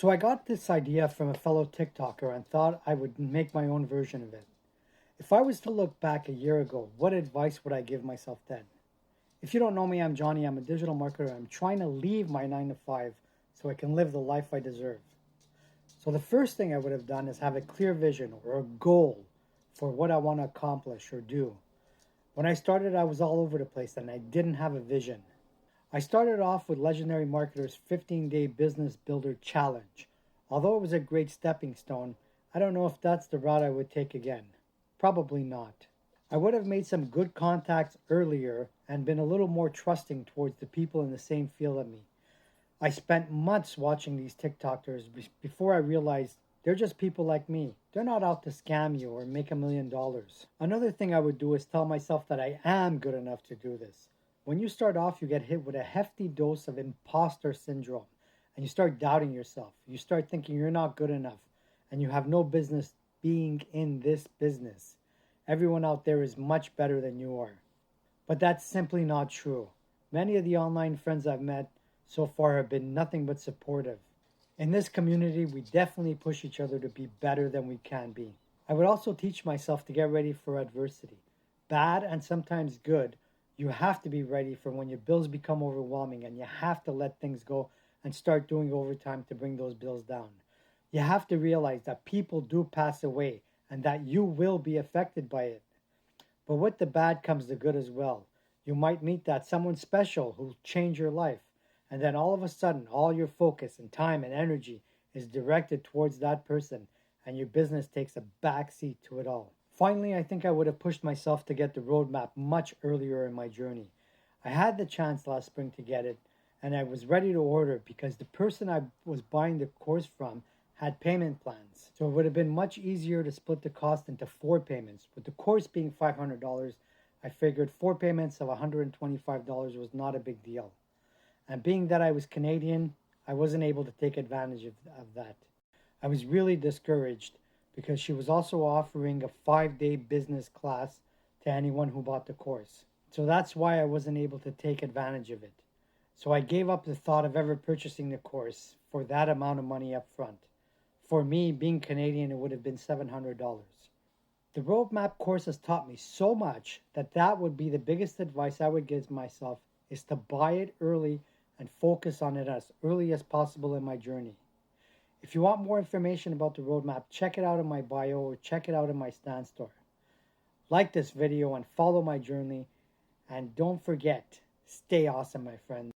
So I got this idea from a fellow TikToker and thought I would make my own version of it. If I was to look back a year ago, what advice would I give myself then? If you don't know me, I'm Johnny. I'm a digital marketer. I'm trying to leave my 9 to 5 so I can live the life I deserve. So the first thing I would have done is have a clear vision or a goal for what I want to accomplish or do. When I started, I was all over the place and I didn't have a vision. I started off with Legendary Marketer's 15-day Business Builder Challenge. Although it was a great stepping stone, I don't know if that's the route I would take again. Probably not. I would have made some good contacts earlier and been a little more trusting towards the people in the same field as me. I spent months watching these TikTokers before I realized they're just people like me. They're not out to scam you or make $1 million. Another thing I would do is tell myself that I am good enough to do this. When you start off, you get hit with a hefty dose of imposter syndrome and you start doubting yourself. You start thinking you're not good enough and you have no business being in this business. Everyone out there is much better than you are. But that's simply not true. Many of the online friends I've met so far have been nothing but supportive. In this community, we definitely push each other to be better than we can be. I would also teach myself to get ready for adversity. Bad and sometimes good, you have to be ready for when your bills become overwhelming and you have to let things go and start doing overtime to bring those bills down. You have to realize that people do pass away and that you will be affected by it. But with the bad comes the good as well. You might meet that someone special who'll change your life. And then all of a sudden, all your focus and time and energy is directed towards that person, and your business takes a backseat to it all. Finally, I think I would have pushed myself to get the roadmap much earlier in my journey. I had the chance last spring to get it, and I was ready to order because the person I was buying the course from had payment plans. So it would have been much easier to split the cost into 4 payments. With the course being $500, I figured 4 payments of $125 was not a big deal. And being that I was Canadian, I wasn't able to take advantage of that. I was really discouraged because she was also offering a 5-day business class to anyone who bought the course. So that's why I wasn't able to take advantage of it. So I gave up the thought of ever purchasing the course for that amount of money up front. For me, being Canadian, it would have been $700. The roadmap course has taught me so much that would be the biggest advice I would give myself is to buy it early and focus on it as early as possible in my journey. If you want more information about the roadmap, check it out in my bio or check it out in my Stan store. Like this video and follow my journey. And don't forget, stay awesome, my friends.